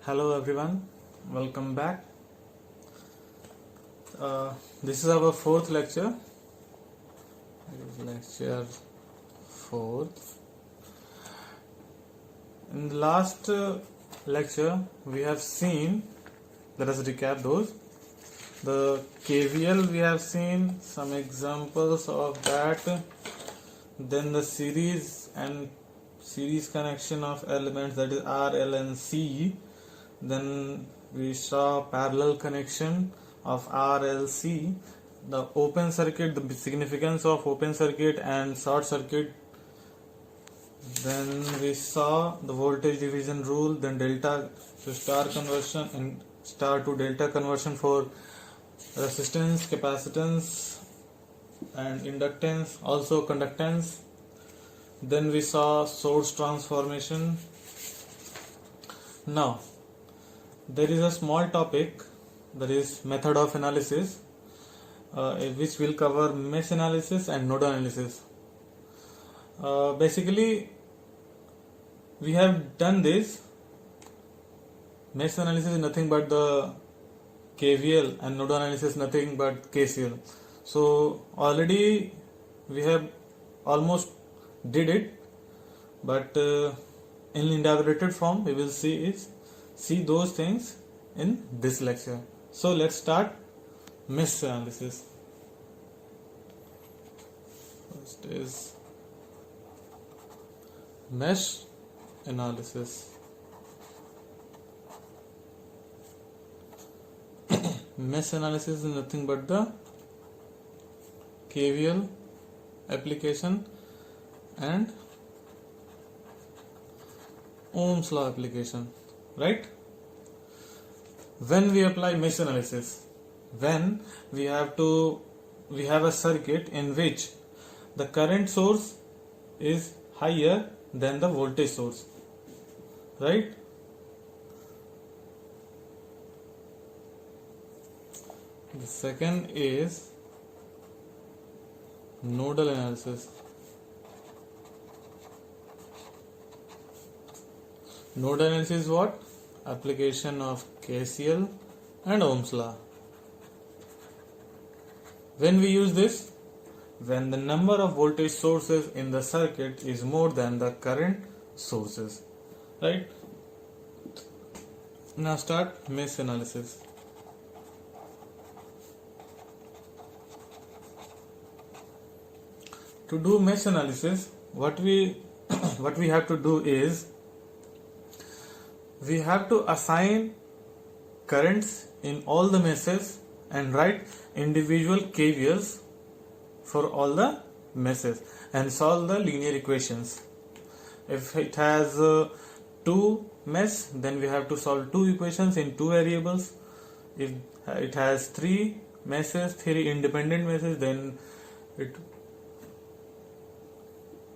Hello everyone, welcome back. This is our fourth lecture. Lecture fourth. In the last lecture, we have seen. Let us recap those. The KVL we have seen some examples of that. Then the series and series connection of elements, that is R, L, and C. Then we saw parallel connection of RLC, the open circuit, the significance of open circuit and short circuit. Then we saw the voltage division rule, then delta to star conversion and star to delta conversion for resistance, capacitance and inductance, also conductance. Then we saw source transformation. Now there is a small topic, that is method of analysis, which will cover mesh analysis and node analysis. Basically we have done this. Mesh analysis is nothing but the KVL and node analysis nothing but KCL. So already we have almost did it, but in elaborated form we will see those things in this lecture. So let's start mesh analysis. First is mesh analysis. Mesh analysis is nothing but the KVL application and Ohm's law application, right? When we apply mesh analysis, when we have a circuit in which the current source is higher than the voltage source, right? The second is nodal analysis. Node analysis is what? Application of KCL and Ohm's law. When we use this, when the number of voltage sources in the circuit is more than the current sources, right? Now start mesh analysis. To do mesh analysis, what we have to do is we have to assign currents in all the meshes and write individual KVLs for all the meshes and solve the linear equations. If it has two meshes, then we have to solve two equations in two variables. If it has three meshes, three independent meshes, then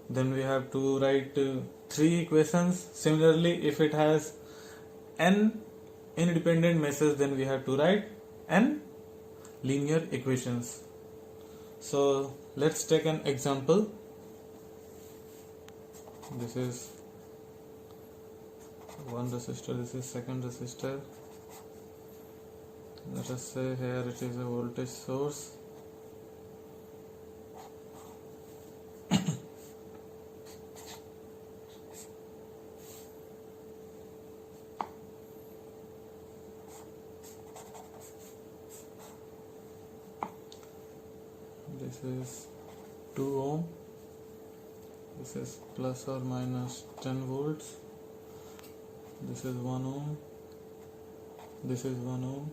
we have to write three equations. Similarly, if it has n independent meshes, then we have to write n linear equations. So let's take an example. This is one resistor, this is second resistor. Let us say here it is a voltage source. This is 2 ohm, this is plus or minus 10 volts, this is 1 ohm, this is 1 ohm,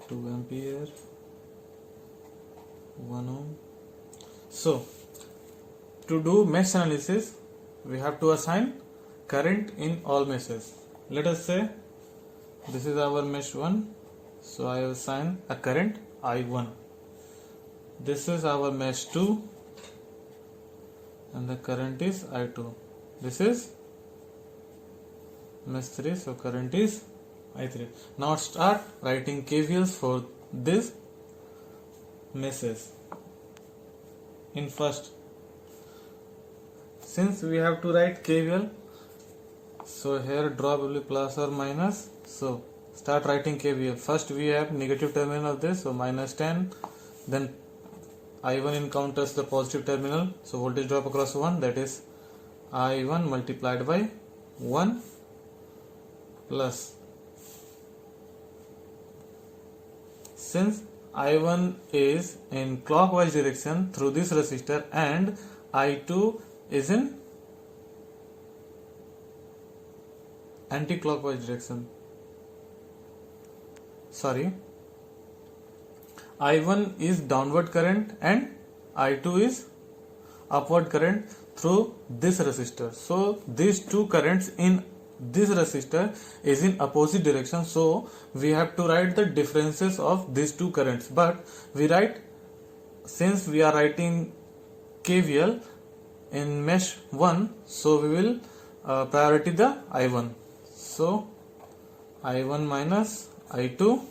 2 ampere, 1 ohm. So to do mesh analysis, we have to assign current in all meshes. Let us say this is our mesh 1, so I assign a current I1. This is our mesh 2 and the current is I2. This is mesh 3, so current is I3. Now start writing KVLs for this meshes. In first, since we have to write KVL, So here drop will be plus or minus. So start writing KVL. First we have negative terminal of this, so minus 10. Then I1 encounters the positive terminal, so voltage drop across 1, that is I1 multiplied by 1 plus, since I1 is in clockwise direction through this resistor and I2 is in anti-clockwise direction. Sorry, I1 is downward current and I2 is upward current through this resistor. So these two currents in this resistor is in opposite direction, so we have to write the differences of these two currents. But we write, since we are writing KVL in mesh 1, so we will priority the I1. So I1 minus I2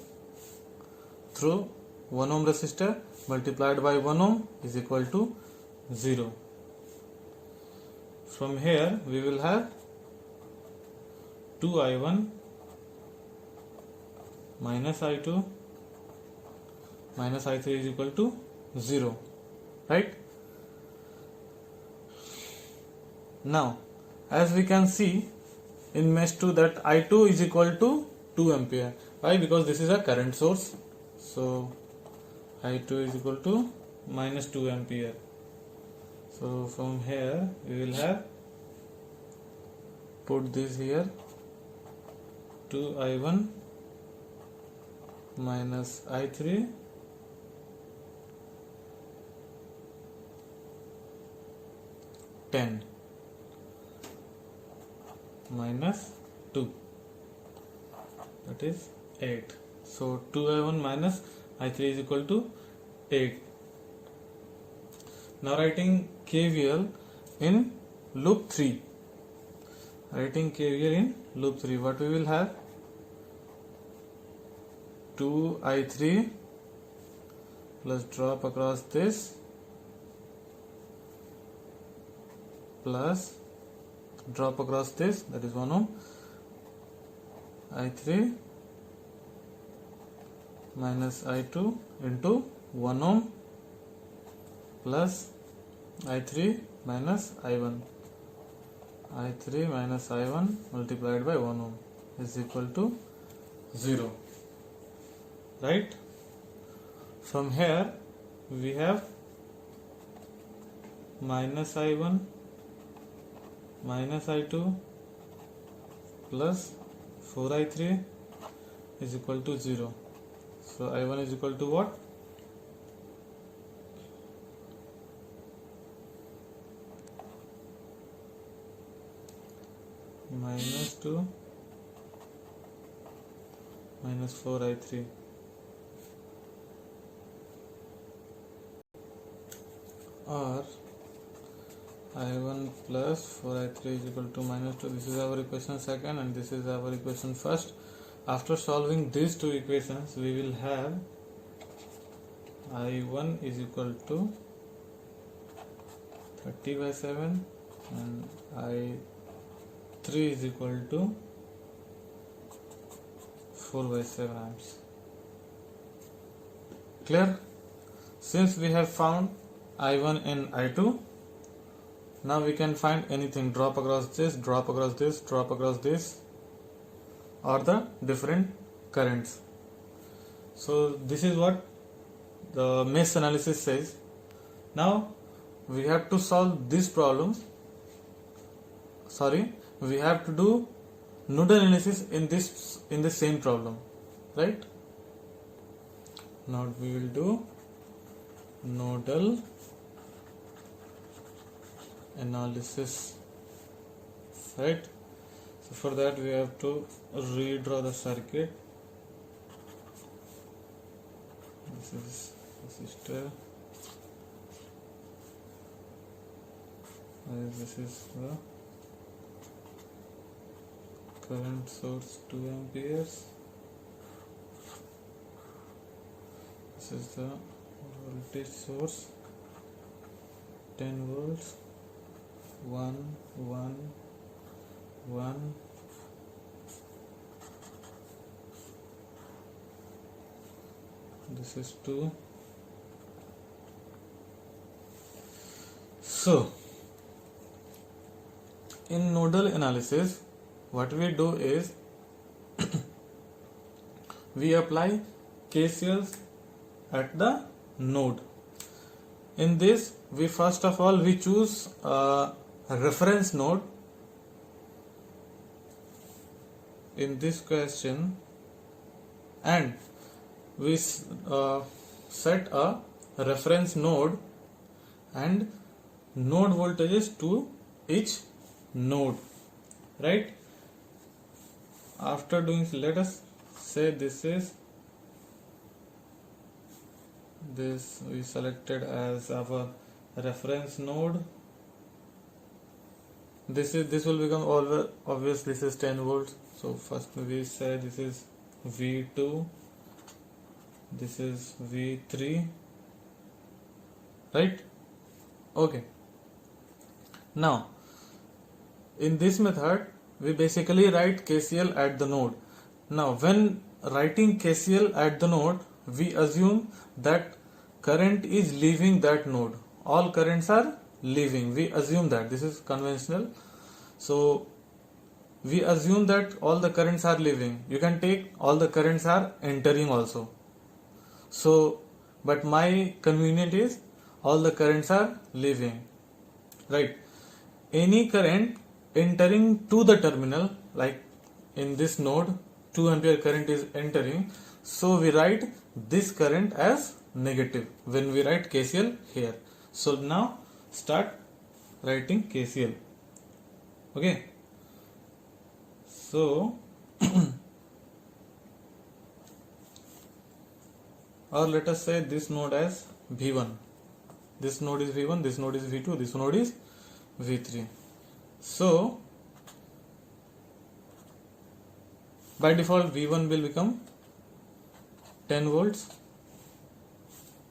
through 1 ohm resistor multiplied by 1 ohm is equal to 0. From here we will have 2I1 minus I2 minus I3 is equal to 0, right? Now as we can see in mesh 2 that I2 is equal to 2 ampere. Why? Because this is a current source. So I2 is equal to minus 2 ampere. So from here we will have, put this here, 2I1 minus I3 10 minus 2, that is 8. So 2I1 minus I3 is equal to 8. Now writing KVL in loop 3. Writing KVL in loop 3, what we will have? 2I3 plus drop across this plus drop across this, that is 1 ohm, I3 minus I2 into 1 ohm plus I3 minus I1. I3 minus I1 multiplied by 1 ohm is equal to 0, right? From here we have minus I1 minus I2 plus 4I3 is equal to 0. So I1 is equal to what? Minus 2 minus 4I3, or I1 plus 4I3 is equal to minus 2. This is our equation second and this is our equation first. After solving these two equations, we will have I1 is equal to 30 by 7 and I3 is equal to 4 by 7 amps. Clear? Since we have found I1 and I2, now we can find anything, drop across this, drop across this, drop across this, or the different currents. So this is what the mesh analysis says. Now we have to solve this problem. We have to do nodal analysis in the same problem, right? Now we will do nodal analysis, right? So for that we have to redraw the circuit. This is resistor, this is the current source 2 amperes, this is the voltage source 10 volts, 1 1 1 this is 2. So in nodal analysis, what we do is we apply KCLs at the node. In this, we first of all we choose a reference node. In this question, and we set a reference node and node voltages to each node, right? After doing, let us say this we selected as our reference node. This will become always obvious. This is 10 volts. So first we say this is V2, this is V3, right? Okay. Now in this method we basically write KCL at the node. Now when writing KCL at the node, we assume that current is leaving that node. All currents are leaving. We assume that. This is conventional. So we assume that all the currents are leaving. You can take all the currents are entering also. So, but my convenient is all the currents are leaving, right? Any current entering to the terminal, like in this node 2 ampere current is entering, so we write this current as negative when we write KCL here. So now start writing KCL. Okay, so or let us say this node as V1. This node is V1, this node is V2, this node is V3. So by default V1 will become 10 volts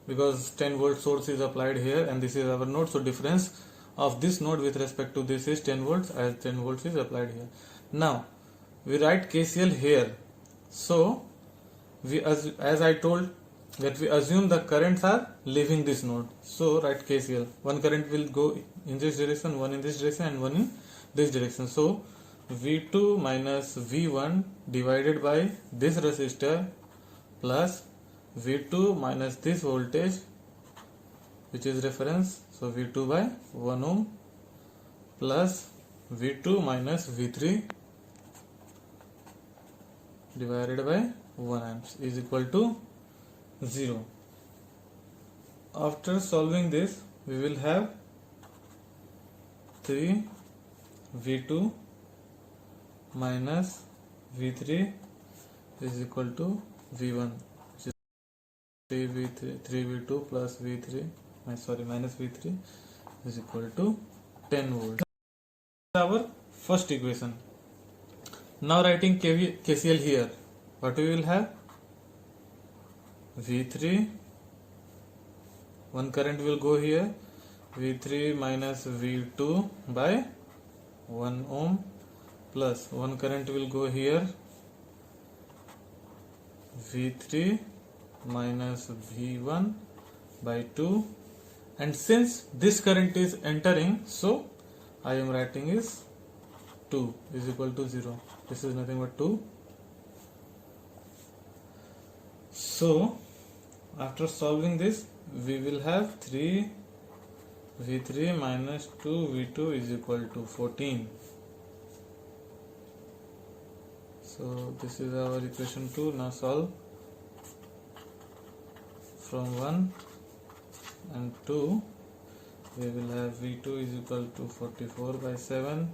because 10 volt source is applied here and this is our node. So difference of this node with respect to this is 10 volts as 10 volts is applied here. Now we write KCL here. So we, as I told, that we assume the currents are leaving this node. So write KCL. One current will go in this direction, one in this direction and one in this direction. So V2 minus V1 divided by this resistor plus V2 minus this voltage which is reference. So V2 by 1 ohm plus V2 minus V3 divided by 1 amps is equal to 0. After solving this, we will have 3 V2 minus V3 is equal to V1, which is 3V2 plus V3, minus V3 is equal to 10 volts. Our first equation. Now writing KCL here, what we will have? V3, one current will go here, V3 minus V2 by 1 ohm plus one current will go here, V3 minus V1 by 2, and since this current is entering, so I am writing is 2 is equal to 0. This is nothing but 2. So after solving this, we will have 3 V3 minus 2 V2 is equal to 14. So this is our equation 2. Now solve from 1 and 2. We will have V2 is equal to 44 by 7,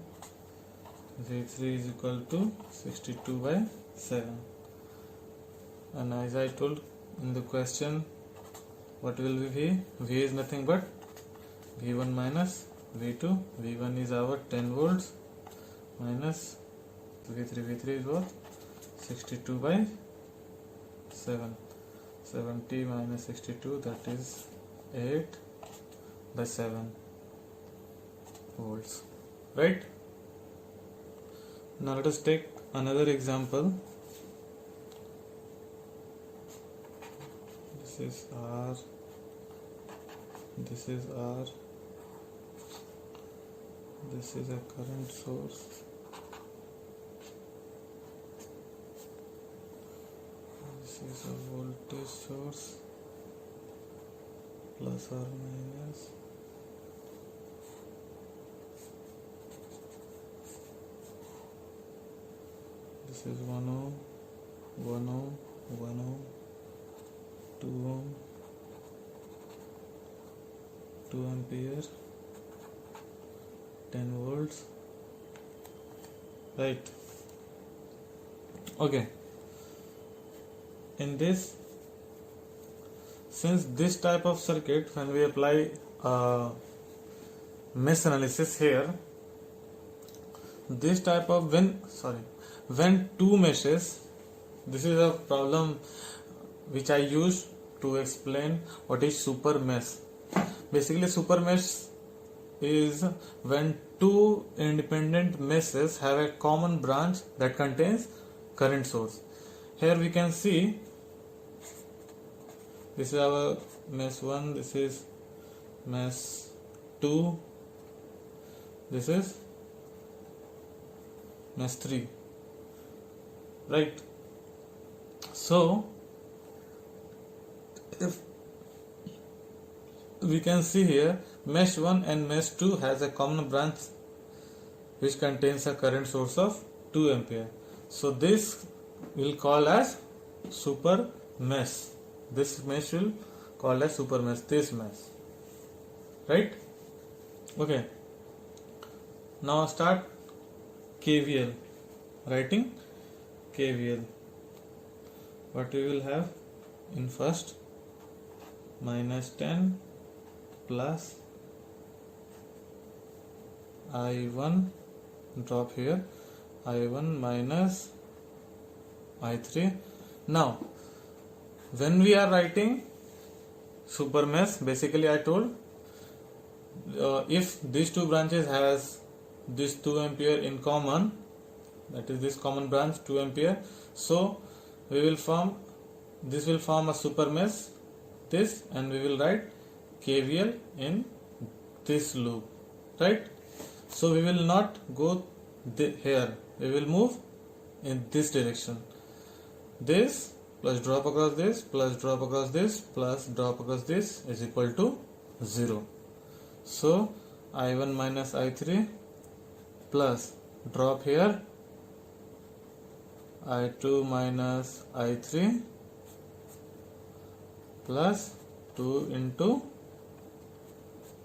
V3 is equal to 62 by 7. And as I told in the question, what will be V? V is nothing but V1 minus V2. V1 is our 10 volts minus V3. V3 is what? 62 by 7. 70 minus 62, that is 8 by 7 volts. Right? Now let us take another example. this is R, this is R, this is a current source, this is a voltage source, plus or minus, this is 1 ohm, 1 ohm, 1 ohm, 2 ohm, 2 ampere, 10 volts, right? Okay, in this, since this type of circuit, when we apply mesh analysis here, this type of when two meshes, this is a problem which I use to explain what is super mesh. Basically, super mesh is when two independent meshes have a common branch that contains current source. Here we can see this is our mesh 1, this is mesh 2, this is mesh 3, right? So if we can see here, mesh 1 and mesh 2 has a common branch which contains a current source of 2 ampere. So this will call as super mesh. This mesh will call as super mesh, this mesh, right? Okay, now start KVL, writing KVL. What we will have in first, minus 10 plus I1, drop here, I1 minus I3. Now when we are writing super mesh, basically I told if these two branches has this 2 ampere in common, that is this common branch 2 ampere, so we will form, this will form a super mesh, this, and we will write KVL in this loop, right? So we will not go here, we will move in this direction, this plus drop across this plus drop across this plus drop across this is equal to 0. So I1 minus I3 plus drop here I2 minus I3 plus 2 into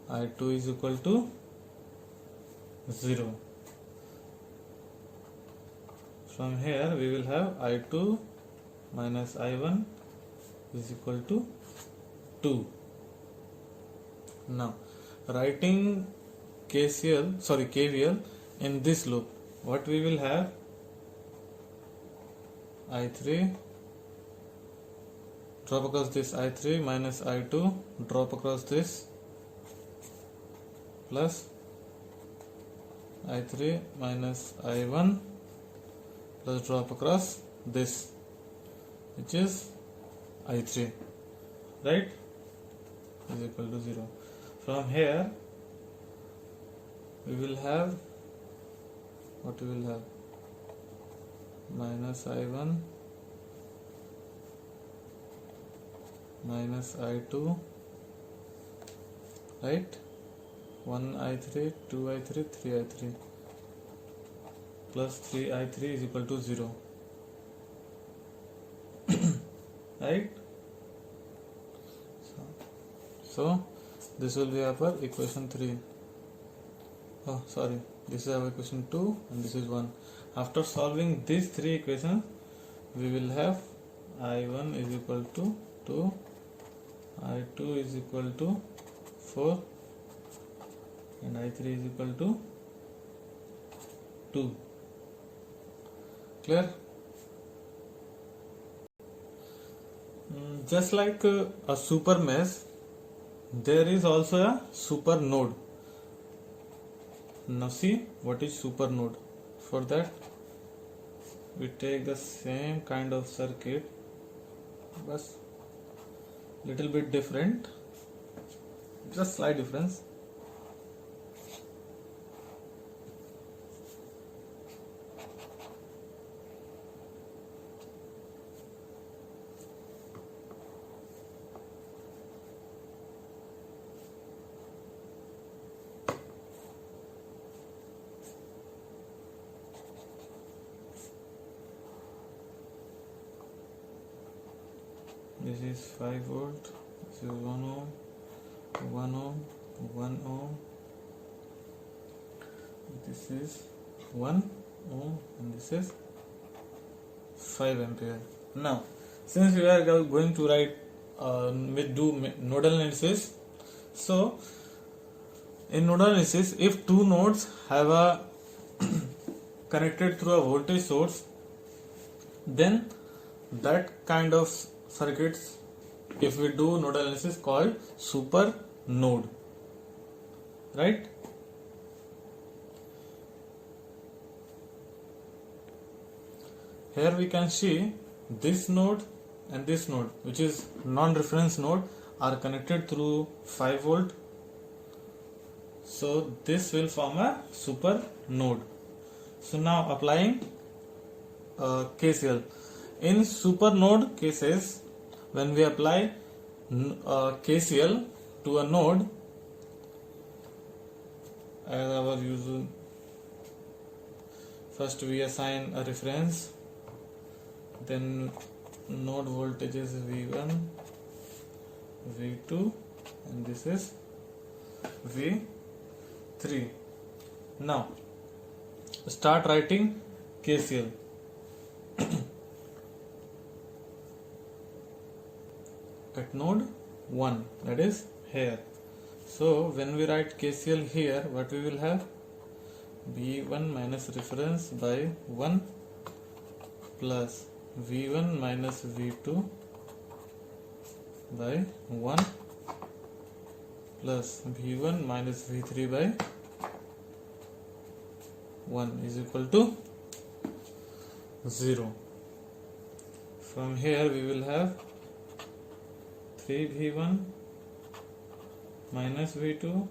I2 is equal to 0. From here we will have I2 minus I1 is equal to 2. Now writing KVL in this loop, what we will have, I3 drop across this I3 minus I2 drop across this plus I3 minus I1 plus drop across this, which is I3, right, is equal to 0. From here we will have, what we will have, minus I1 minus I2, right, 1 I3, 2 I3, 3 I3 plus 3 I3 is equal to 0, right? So this will be our equation 3. Oh sorry, this is our equation 2 and this is 1. After solving these three equations, we will have I1 is equal to 2, I2 is equal to 4 and I3 is equal to 2. Clear? Just like a super mesh, there is also a super node. Now see what is super node. For that we take the same kind of circuit, but little bit different, just slight difference. This is 5 volt, this is 1 ohm, 1 ohm, 1 ohm, this is 1 ohm, and this is 5 ampere. Now, since we are going to write do nodal analysis, so in nodal analysis, if two nodes have a connected through a voltage source, then that kind of circuits, if we do nodal analysis, called super node, right? Here we can see this node and this node, which is non-reference node, are connected through 5 volt. So this will form a super node. So now applying KCL. In super node cases, when we apply KCL to a node, as our usual, first we assign a reference, then node voltage is V1, V2, and this is V3. Now start writing KCL. At node 1, that is here. So when we write KCL here, what we will have? V1 minus reference by 1 plus V1 minus V2 by 1 plus V1 minus V3 by 1 is equal to 0. From here we will have 3V1 minus V2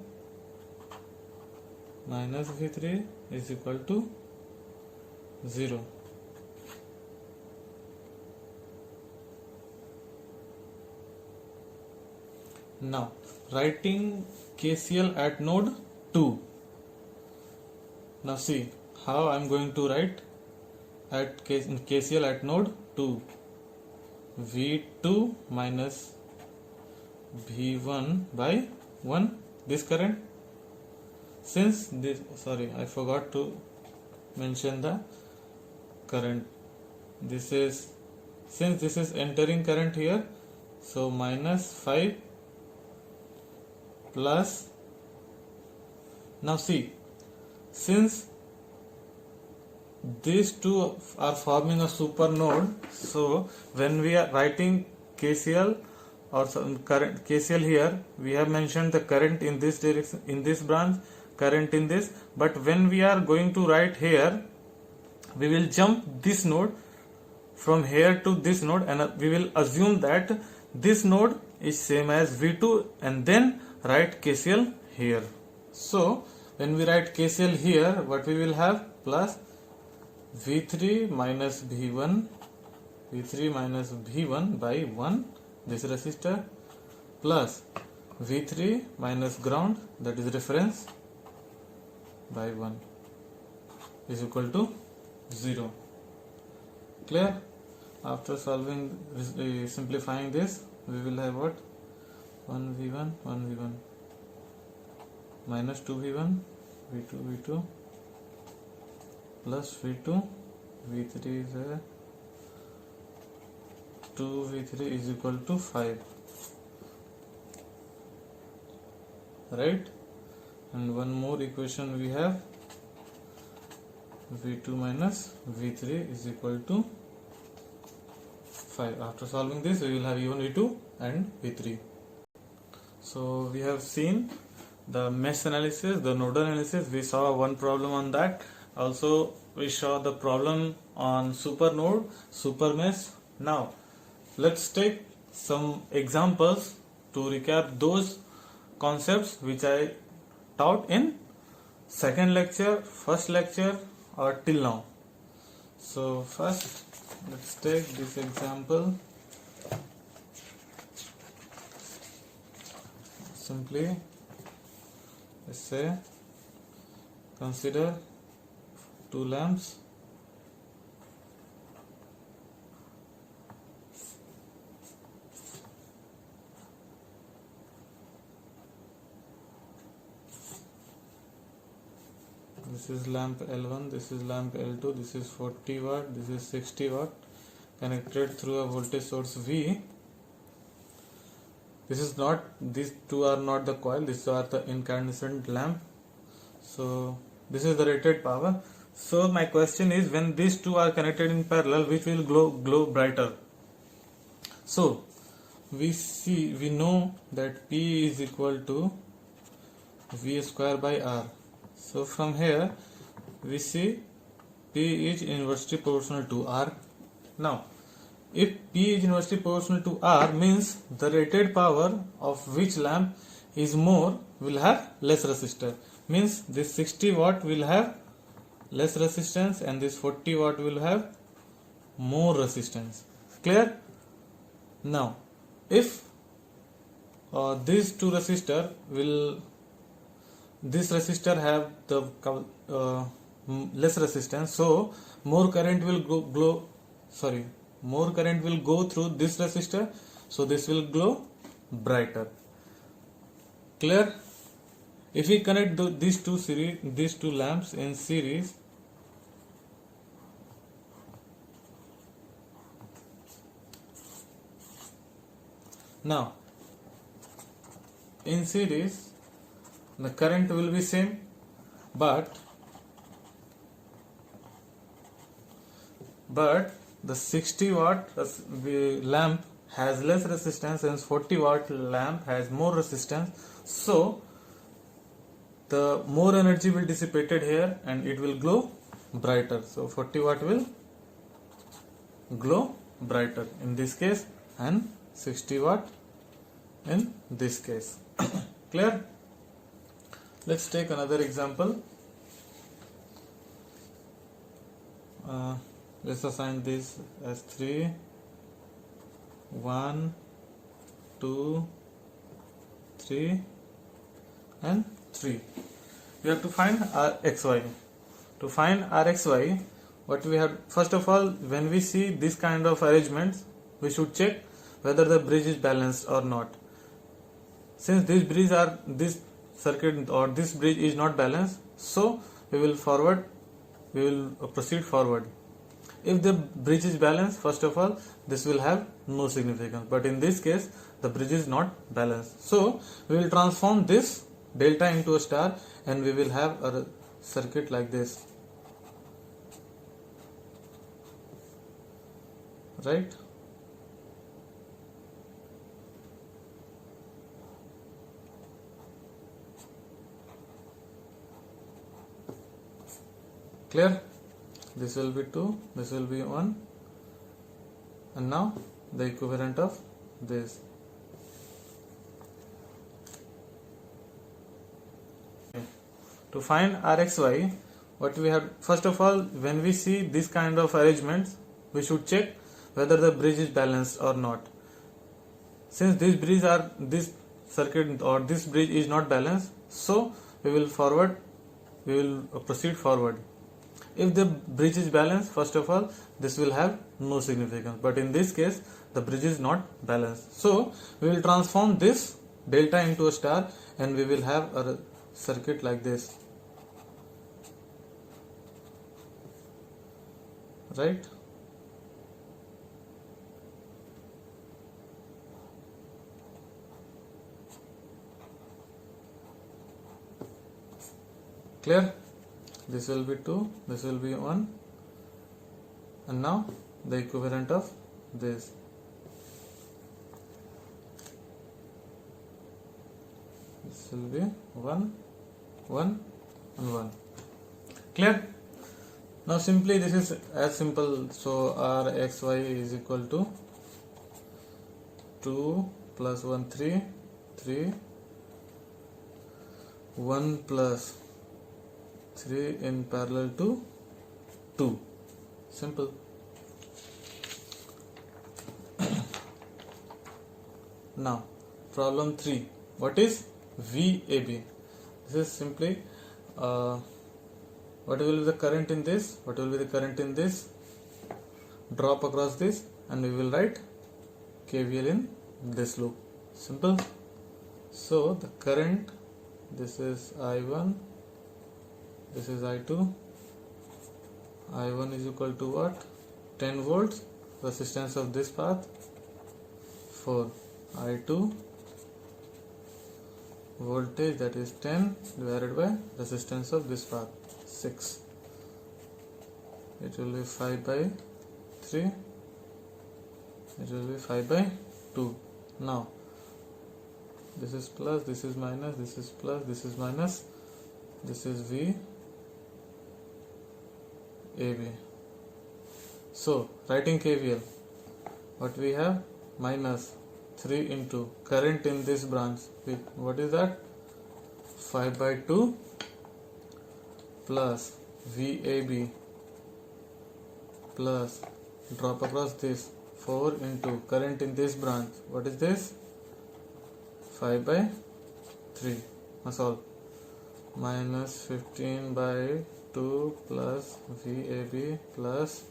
minus V3 is equal to 0. Now writing KCL at node 2. Now see how I am going to write at KCL at node 2. V2 minus V1 by 1, this current. Since this, sorry, I forgot to mention the current. This is, since this is entering current here, so minus 5 plus. Now see, since these two are forming a super node, so when we are writing KCL or some current KCL here, we have mentioned the current in this direction, in this branch, current in this, but when we are going to write here, we will jump this node from here to this node, and we will assume that this node is same as V2, and then write KCL here. So when we write KCL here, what we will have? Plus V3 minus V1, V3 minus V1 by 1, this resistor, plus V3 minus ground, that is reference, by 1 is equal to 0. Clear? After solving, simplifying this, we will have what? 1V1, 1V1 minus 2V1, V2, V2 plus V2, V3 is there, 2V3 is equal to 5, right? And one more equation we have, V2 minus V3 is equal to 5. After solving this, we will have V1, V2 and V3. So we have seen the mesh analysis, the nodal analysis. We saw one problem on that. Also we saw the problem on super node, super mesh. Now let's take some examples to recap those concepts which I taught in second lecture, first lecture, or till now. So first, let's take this example. Simply, let's say, consider two lamps. This is lamp L1, this is lamp L2, this is 40 watt, this is 60 watt, connected through a voltage source V. This is not, these two are not the coil, these are the incandescent lamp. So this is the rated power. So my question is, when these two are connected in parallel, which will glow brighter? So we know that P is equal to V square by R. So from here we see P is inversely proportional to R. Now if P is inversely proportional to R, means the rated power of which lamp is more will have less resistor. Means this 60 watt will have less resistance and this 40 watt will have more resistance. Clear? Now if these two resistor will, this resistor have the less resistance, so more current will more current will go through this resistor, so this will glow brighter. Clear? If we connect these two lamps in series, now in series the current will be same, but the 60 watt lamp has less resistance and 40 watt lamp has more resistance, so the more energy will dissipated here and it will glow brighter. So 40 watt will glow brighter in this case and 60 watt in this case. Clear? Let's take another example. Let's assign this as 3, 1, 2, 3 and 3. We have to find Rxy. To find Rxy, what we have, first of all, when we see this kind of arrangements, we should check whether the bridge is balanced or not. Since this circuit or this bridge is not balanced, so we will proceed forward. If the bridge is balanced, first of all, this will have no significance, but in this case the bridge is not balanced, so we will transform this delta into a star and we will have a circuit like this, right? Clear? This will be 2, this will be 1, and now the equivalent of this. To find Rxy, what we have, first of all, when we see this kind of arrangements, we should check whether the bridge is balanced or not. Since this circuit or this bridge is not balanced, so we will proceed forward. If the bridge is balanced, first of all, this will have no significance, but in this case the bridge is not balanced, so we will transform this delta into a star and we will have a circuit like this, right? Clear? This will be 2, this will be 1, and now the equivalent of this. This will be 1, 1 and 1. Clear? Now simply this is as simple. So Rxy is equal to 2 plus 1 3, 3, 1 plus 3 in parallel to 2. Simple. Now problem 3. What is VAB? This is simply what will be the current in this, what will be the current in this, drop across this, and we will write KVL in this loop. Simple. So the current, this is I1, this is I2. I1 is equal to what? 10 volts. Resistance of this path 4. I2 voltage, that is 10 divided by resistance of this path 6. It will be 5 by 3. It will be 5 by 2. Now this is plus, this is minus, this is plus, this is minus. This is VAB. So writing KVL, what we have? Minus 3 into current in this branch. What is that? 5 by 2 plus VAB plus drop across this 4 into current in this branch. What is this? 5 by 3. That's all. Minus 15 by 2 plus VAB plus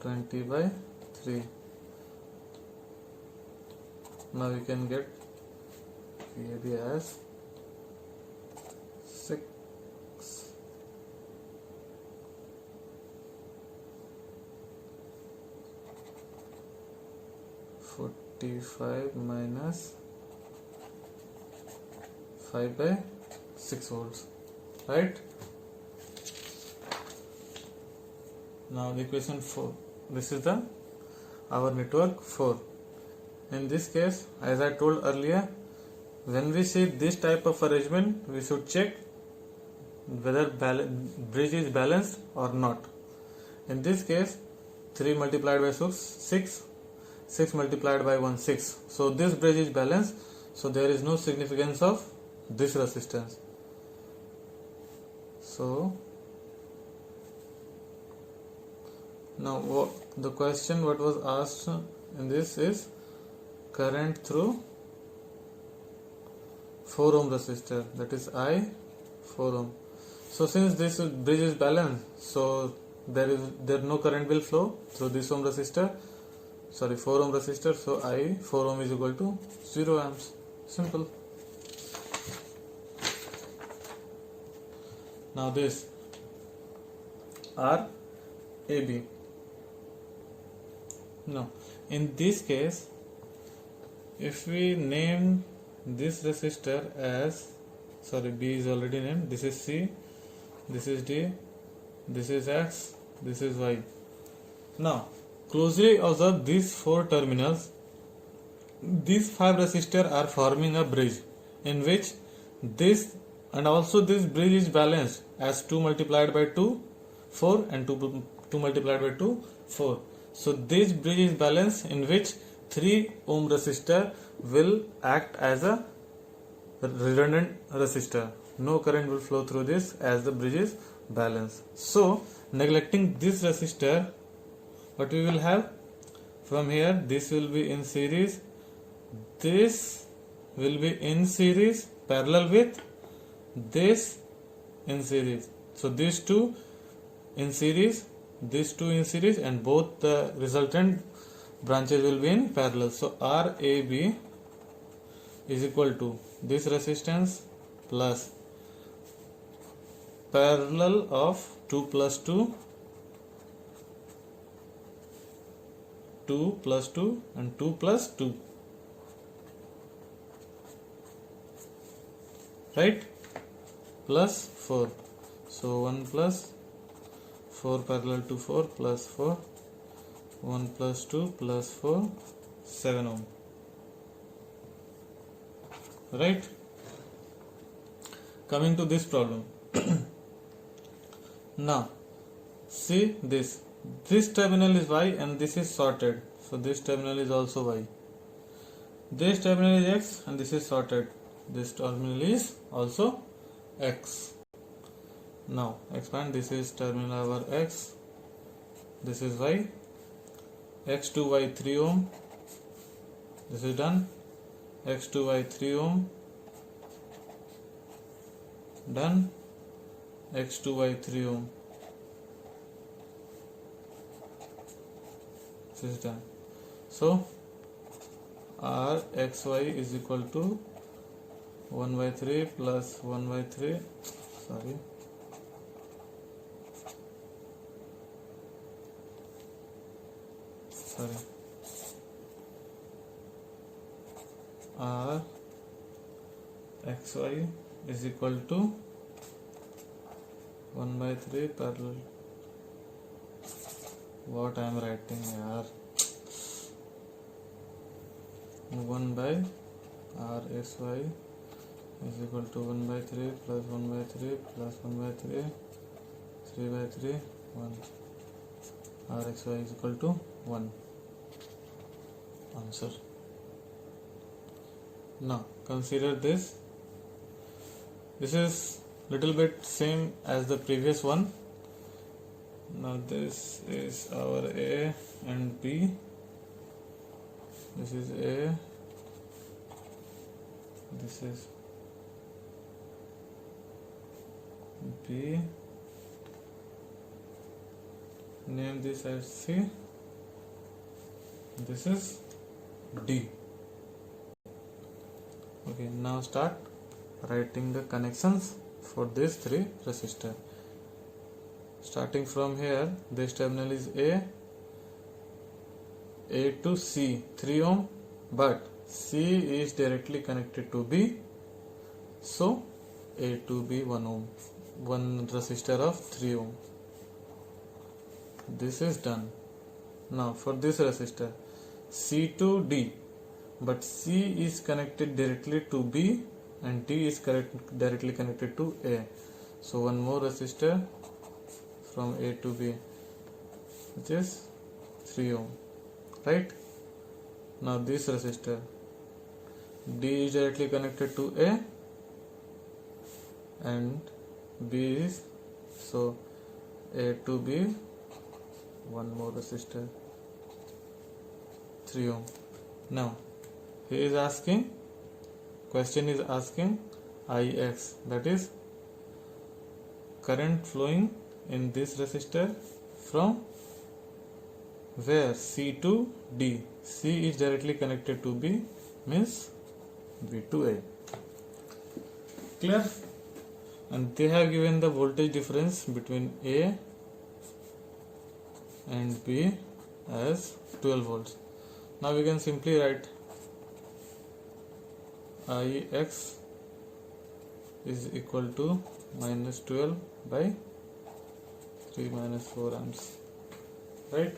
20 by 3. Now we can get VAB as 6. 45 minus 5 by 6 volts, right? Now the equation 4. This is our network 4. In this case, as I told earlier, when we see this type of arrangement, we should check whether bridge is balanced or not. In this case, 3 multiplied by 6, 6 multiplied by 1, 6. So this bridge is balanced, so there is no significance of this resistance. So now the question what was asked in this is current through 4 ohm resistor, that is I 4 ohm. So since this bridge is balanced, so there no current will flow through this 4 ohm resistor. So I 4 ohm is equal to 0 amps. Simple. Now this RAB. Now in this case, if we name this resistor as, B is already named, this is C, this is D, this is X, this is Y. Now closely observe these 4 terminals. These 5 resistors are forming a bridge in which this and also this bridge is balanced as 2 multiplied by 2 4 and 2 multiplied by 2 4. So this bridge is balanced in which 3 ohm resistor will act as a redundant resistor. No current will flow through this as the bridge is balanced. So neglecting this resistor, what we will have from here, this will be in series, this will be in series parallel with this in series. So these two in series, these two in series, and both the resultant branches will be in parallel. So RAB is equal to this resistance plus parallel of 2 plus 2, 2 plus 2 and 2 plus 2, right, plus 4. So 1 plus 4 parallel to 4 plus 4, 1 plus 2 plus 4, 7 ohm, right? Coming to this problem. Now see this terminal is Y and this is shorted, So this terminal is also y. This terminal is x and this is sorted. This terminal is also x. Now expand. This is terminal our x. This is y. X to y 3 ohm. This is done. X to y 3 ohm. Done. X to y 3 ohm. This is done. So R xy is equal to 1 by 3 plus 1 by 3. Sorry. R xy is equal to 1 by 3 parallel. What I am writing here? 1 by R xy is equal to 1 by 3 plus 1 by 3 plus 1 by 3, 3 by 3, 1. R xy is equal to 1. Answer. Now consider this. This is little bit same as the previous one. Now this is our A and B. This is A. This is B. Name this as C. This is D. Okay, now start writing the connections for these three resistors. Starting from here, this terminal is A to C 3 ohm, but C is directly connected to B, so A to B 1 ohm, one resistor of 3 ohm. This is done. Now for this resistor C to D, but C is connected directly to B and D is directly connected to A, so one more resistor from A to B, which is 3 ohm, right? Now this resistor D is directly connected to A and B is, so A to B, one more resistor 3 ohm. Now he is asking, question is asking Ix, that is current flowing in this resistor from where? C to D. C is directly connected to B, means B to A. Clear? And they have given the voltage difference between A and B as 12 volts. Now we can simply write Ix is equal to minus 12 by 3 minus 4 amps, right?